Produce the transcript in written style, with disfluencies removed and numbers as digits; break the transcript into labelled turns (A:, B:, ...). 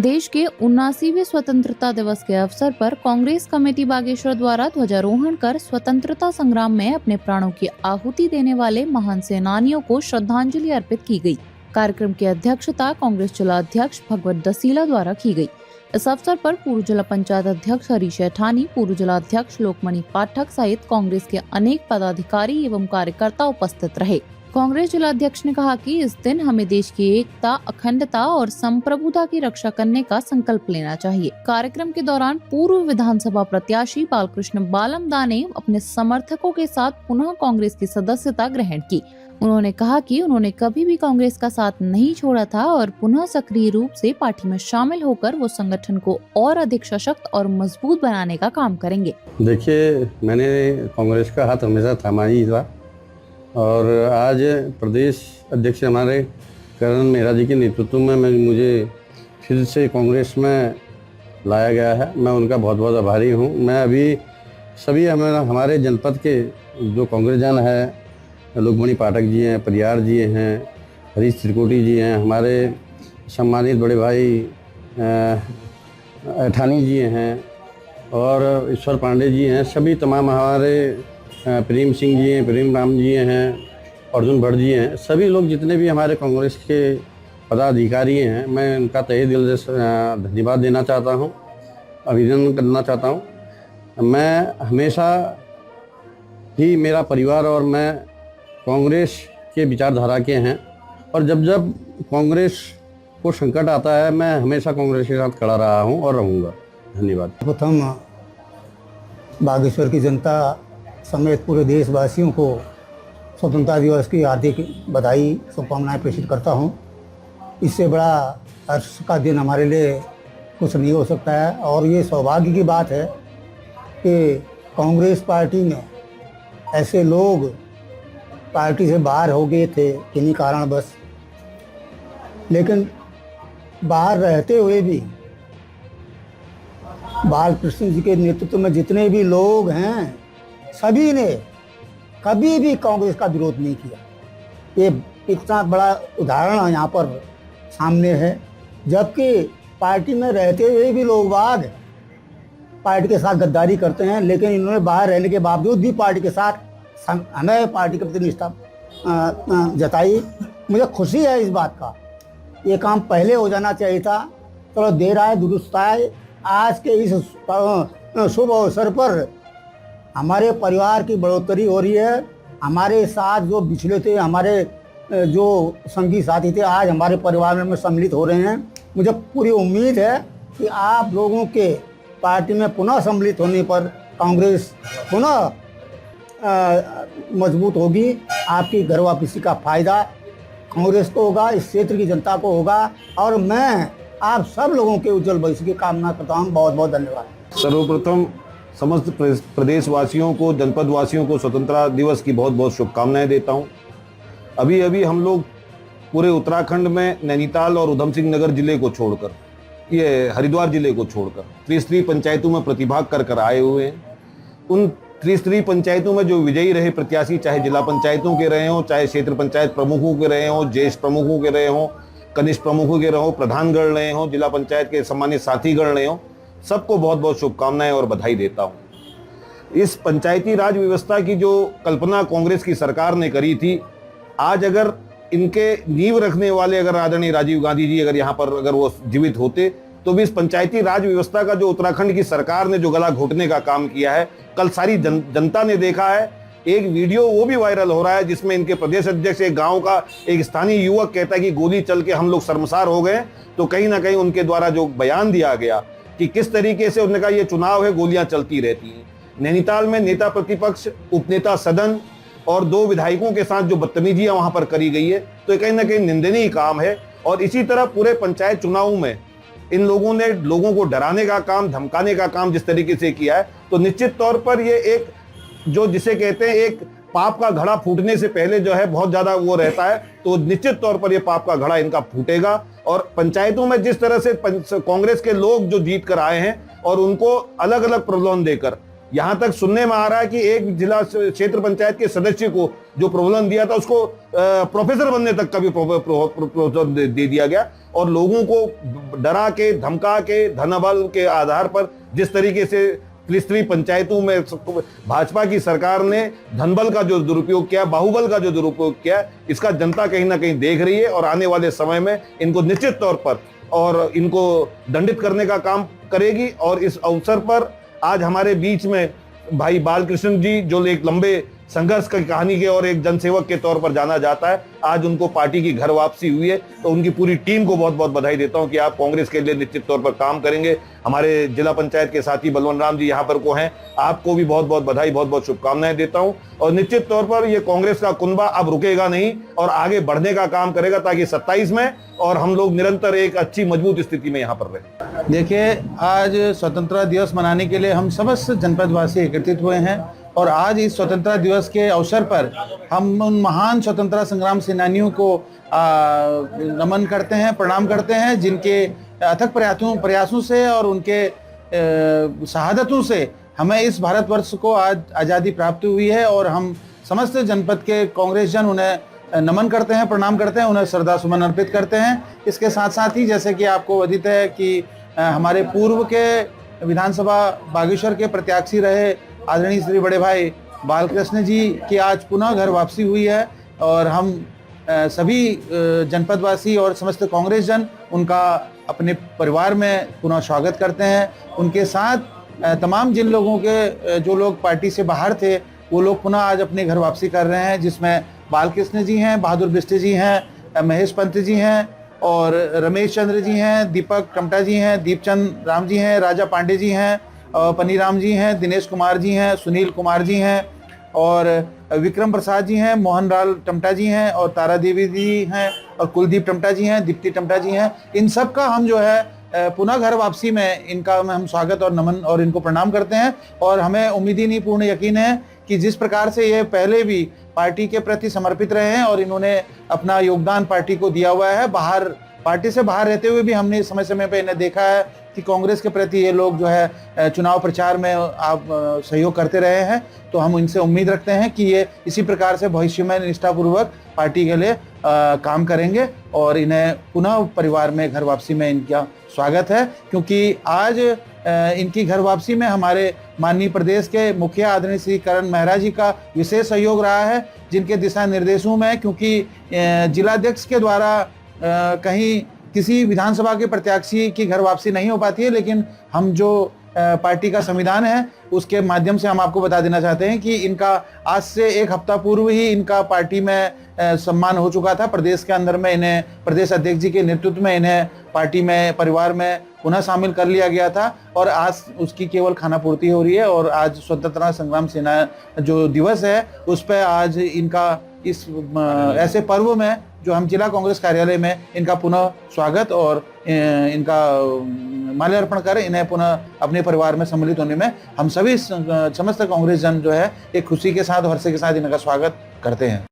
A: प्रदेश के 79वें स्वतंत्रता दिवस के अवसर पर कांग्रेस कमेटी बागेश्वर द्वारा ध्वजारोहण कर स्वतंत्रता संग्राम में अपने प्राणों की आहुति देने वाले महान सेनानियों को श्रद्धांजलि अर्पित की गई। कार्यक्रम की अध्यक्षता कांग्रेस जिला अध्यक्ष भगवत दसीला द्वारा की गई। इस अवसर पर पूर्व जिला पंचायत अध्यक्ष हरीश ऐठानी, पूर्व जिला अध्यक्ष लोकमणि पाठक सहित कांग्रेस के अनेक पदाधिकारी एवं कार्यकर्ता उपस्थित रहे। कांग्रेस जिला अध्यक्ष ने कहा कि इस दिन हमें देश की एकता, अखंडता और संप्रभुता की रक्षा करने का संकल्प लेना चाहिए। कार्यक्रम के दौरान पूर्व विधानसभा प्रत्याशी बालकृष्ण बालमदा ने अपने समर्थकों के साथ पुनः कांग्रेस की सदस्यता ग्रहण की। उन्होंने कहा कि उन्होंने कभी भी कांग्रेस का साथ नहीं छोड़ा था और पुनः सक्रिय रूप से पार्टी में शामिल होकर वो संगठन को और अधिक सशक्त और मजबूत बनाने का काम करेंगे।
B: देखिए, मैंने कांग्रेस का हाथ हमेशा थामा ही था और आज प्रदेश अध्यक्ष हमारे करण मेहरा जी के नेतृत्व में मुझे फिर से कांग्रेस में लाया गया है। मैं उनका बहुत बहुत आभारी हूँ। मैं अभी सभी हमारे जनपद के जो कांग्रेसजन है, लोकमणि पाठक जी हैं, परियार जी हैं, हरीश त्रिकोटी जी हैं, हमारे सम्मानित बड़े भाई ऐठानी जी हैं और ईश्वर पांडे जी हैं, सभी तमाम हमारे प्रेम सिंह जी हैं, प्रेम राम जी हैं, अर्जुन भट्ट जी हैं, सभी लोग जितने भी हमारे कांग्रेस के पदाधिकारी हैं, मैं उनका तहे दिल से धन्यवाद देना चाहता हूं, अभिनंदन करना चाहता हूं। मैं हमेशा ही, मेरा परिवार और मैं कांग्रेस के विचारधारा के हैं और जब जब कांग्रेस को संकट आता है, मैं हमेशा कांग्रेस के साथ खड़ा रहा हूं और रहूँगा। धन्यवाद।
C: प्रथम बागेश्वर की जनता समेत पूरे देशवासियों को स्वतंत्रता दिवस की हार्दिक बधाई, शुभकामनाएं प्रेषित करता हूं। इससे बड़ा हर्ष का दिन हमारे लिए कुछ नहीं हो सकता है और ये सौभाग्य की बात है कि कांग्रेस पार्टी में ऐसे लोग पार्टी से बाहर हो गए थे किन्हीं कारणवश, लेकिन बाहर रहते हुए भी बालकृष्ण जी के नेतृत्व में जितने भी लोग हैं, सभी ने कभी भी कांग्रेस का विरोध नहीं किया। ये इतना बड़ा उदाहरण यहाँ पर सामने है, जबकि पार्टी में रहते हुए भी लोग बाग पार्टी के साथ गद्दारी करते हैं, लेकिन इन्होंने बाहर रहने के बावजूद भी पार्टी के साथ हमें पार्टी के प्रति निष्ठा जताई। मुझे खुशी है इस बात का। ये काम पहले हो जाना चाहिए था, चलो देर आए दुरुस्त आए। आज के इस शुभ अवसर पर हमारे परिवार की बढ़ोतरी हो रही है। हमारे साथ जो पिछले थे, हमारे जो संगी साथी थे, आज हमारे परिवार में सम्मिलित हो रहे हैं। मुझे पूरी उम्मीद है कि आप लोगों के पार्टी में पुनः सम्मिलित होने पर कांग्रेस पुनः मजबूत होगी। आपकी घर वापसी का फ़ायदा कांग्रेस को होगा, इस क्षेत्र की जनता को होगा और मैं आप सब लोगों के उज्जवल भविष्य की कामना करता हूँ। बहुत बहुत धन्यवाद।
D: सर्वप्रथम समस्त प्रदेशवासियों को, जनपद वासियों को स्वतंत्रता दिवस की बहुत बहुत शुभकामनाएं देता हूं। अभी अभी हम लोग पूरे उत्तराखंड में नैनीताल और उधम सिंह नगर जिले को छोड़कर, ये हरिद्वार जिले को छोड़कर त्रिस्तरीय पंचायतों में प्रतिभाग कर आए हुए हैं। उन त्रिस्तरीय पंचायतों में जो विजयी रहे प्रत्याशी, चाहे जिला पंचायतों के रहे हों, चाहे क्षेत्र पंचायत प्रमुखों के रहे हों, ज्येष्ठ प्रमुखों के रहे हों, कनिष्ठ प्रमुखों के रहे हों, प्रधानगण रहे हों, जिला पंचायत के सम्मानित साथीगण रहे हों, सबको बहुत बहुत शुभकामनाएं और बधाई देता हूं। इस पंचायती राज व्यवस्था की जो कल्पना कांग्रेस की सरकार ने करी थी, आज अगर इनके नींव रखने वाले अगर आदरणीय राजीव गांधी जी अगर यहाँ पर अगर वो जीवित होते, तो भी इस पंचायती राज व्यवस्था का जो उत्तराखंड की सरकार ने जो गला घोटने का काम किया है, कल सारी जनता ने देखा है। एक वीडियो वो भी वायरल हो रहा है जिसमें इनके प्रदेश अध्यक्ष एक गांव का एक स्थानीय युवक कहता है कि गोली चल के हम लोग शर्मसार हो गए। तो कहीं ना कहीं उनके द्वारा जो बयान दिया गया कि किस तरीके से उन्होंने कहा ये चुनाव है, गोलियां चलती रहती हैं। नैनीताल में नेता प्रतिपक्ष, उपनेता सदन और 2 विधायकों के साथ जो बदतमीजियां वहां पर करी गई है, तो ये कहीं ना कहीं निंदनीय काम है। और इसी तरह पूरे पंचायत चुनाव में इन लोगों ने लोगों को डराने का काम, धमकाने का काम जिस तरीके से किया है, तो निश्चित तौर पर ये एक जो जिसे कहते हैं एक पाप का घड़ा फूटने से पहले जो है बहुत ज्यादा वो रहता है, तो निश्चित तौर पर ये पाप का घड़ा इनका फूटेगा। और पंचायतों में जिस तरह से कांग्रेस के लोग जो जीत कर आए हैं और उनको अलग अलग प्रलोभन देकर यहां तक सुनने में आ रहा है कि एक जिला क्षेत्र पंचायत के सदस्य को जो प्रबंधन दिया था उसको प्रोफेसर बनने तक का भी प्रपोजल दे दिया गया। और लोगों को डरा के धमका के धनबल के आधार पर जिस तरीके से त्रिस्तरीय पंचायतों में भाजपा की सरकार ने धनबल का जो दुरुपयोग किया, बाहुबल का जो दुरुपयोग किया, इसका जनता कहीं ना कहीं देख रही है और आने वाले समय में इनको निश्चित तौर पर और इनको दंडित करने का काम करेगी। और इस अवसर पर आज हमारे बीच में भाई बालकृष्ण जी, जो एक लंबे संघर्ष की कहानी के और एक जनसेवक के तौर पर जाना जाता है, आज उनको पार्टी की घर वापसी हुई है, तो उनकी पूरी टीम को बहुत बहुत बधाई देता हूं कि आप कांग्रेस के लिए निश्चित तौर पर काम करेंगे। हमारे जिला पंचायत के साथी बलवंत राम जी यहाँ पर को हैं, आपको भी बहुत बहुत बधाई, बहुत बहुत शुभकामनाएं देता हूं। और निश्चित तौर पर ये कांग्रेस का कुनबा अब रुकेगा नहीं और आगे बढ़ने का काम करेगा ताकि 27 में और हम लोग निरंतर एक अच्छी मजबूत स्थिति में यहाँ पर रहे।
E: देखिए, आज स्वतंत्रता दिवस मनाने के लिए हम समस्त जनपदवासी एकत्रित हुए हैं और आज इस स्वतंत्रता दिवस के अवसर पर हम उन महान स्वतंत्रता संग्राम सेनानियों को नमन करते हैं, प्रणाम करते हैं, जिनके अथक प्रयासों से और उनके शहादतों से हमें इस भारतवर्ष को आज आज़ादी प्राप्त हुई है। और हम समस्त जनपद के कांग्रेस जन उन्हें नमन करते हैं, प्रणाम करते हैं, उन्हें श्रद्धा सुमन अर्पित करते हैं। इसके साथ साथ ही जैसे कि आपको विदित है कि हमारे पूर्व के विधानसभा बागेश्वर के प्रत्याशी रहे आदरणीय श्री बड़े भाई बालकृष्ण जी की आज पुनः घर वापसी हुई है और हम सभी जनपदवासी और समस्त कांग्रेस जन उनका अपने परिवार में पुनः स्वागत करते हैं। उनके साथ तमाम जिन लोगों के जो लोग पार्टी से बाहर थे वो लोग पुनः आज अपने घर वापसी कर रहे हैं, जिसमें बालकृष्ण जी हैं, बहादुर बिष्ट जी हैं, महेश पंत जी हैं और रमेश चंद्र जी हैं, दीपक टमटा जी हैं, दीपचंद राम जी हैं, राजा पांडे जी हैं, पनीराम जी हैं, दिनेश कुमार जी हैं, सुनील कुमार जी हैं और विक्रम प्रसाद जी हैं, मोहनलाल टमटा जी हैं और तारा देवी जी हैं और कुलदीप टमटा जी हैं, दीप्ति टमटा जी हैं। इन सब का हम जो है पुनः घर वापसी में इनका हम स्वागत और नमन और इनको प्रणाम करते हैं। और हमें उम्मीद ही नहीं, पूर्ण यकीन है कि जिस प्रकार से ये पहले भी पार्टी के प्रति समर्पित रहे हैं और इन्होंने अपना योगदान पार्टी को दिया हुआ है, पार्टी से बाहर रहते हुए भी हमने समय समय पर इन्हें देखा है कि कांग्रेस के प्रति ये लोग जो है चुनाव प्रचार में आप सहयोग करते रहे हैं। तो हम इनसे उम्मीद रखते हैं कि ये इसी प्रकार से भविष्य में निष्ठापूर्वक पार्टी के लिए काम करेंगे और इन्हें पुनः परिवार में घर वापसी में इनका स्वागत है। क्योंकि आज इनकी घर वापसी में हमारे माननीय प्रदेश के मुखिया आदरणीय श्री करण मेहरा जी का विशेष सहयोग रहा है, जिनके दिशा निर्देशों में, क्योंकि जिलाध्यक्ष के द्वारा कहीं किसी विधानसभा के प्रत्याशी की घर वापसी नहीं हो पाती है, लेकिन हम जो पार्टी का संविधान है उसके माध्यम से हम आपको बता देना चाहते हैं कि इनका आज से एक हफ्ता पूर्व ही इनका पार्टी में सम्मान हो चुका था। प्रदेश के अंदर में इन्हें प्रदेश अध्यक्ष जी के नेतृत्व में इन्हें पार्टी में, परिवार में पुनः शामिल कर लिया गया था और आज उसकी केवल खाना पूर्ति हो रही है। और आज स्वतंत्रता संग्राम सेना जो दिवस है उस पर आज इनका इस ऐसे पर्व में जो हम जिला कांग्रेस कार्यालय में इनका पुनः स्वागत और इनका माल्यार्पण कर इन्हें पुनः अपने परिवार में सम्मिलित होने में हम सभी समस्त कांग्रेस जन जो है एक खुशी के साथ, हर्ष के साथ इनका स्वागत करते हैं।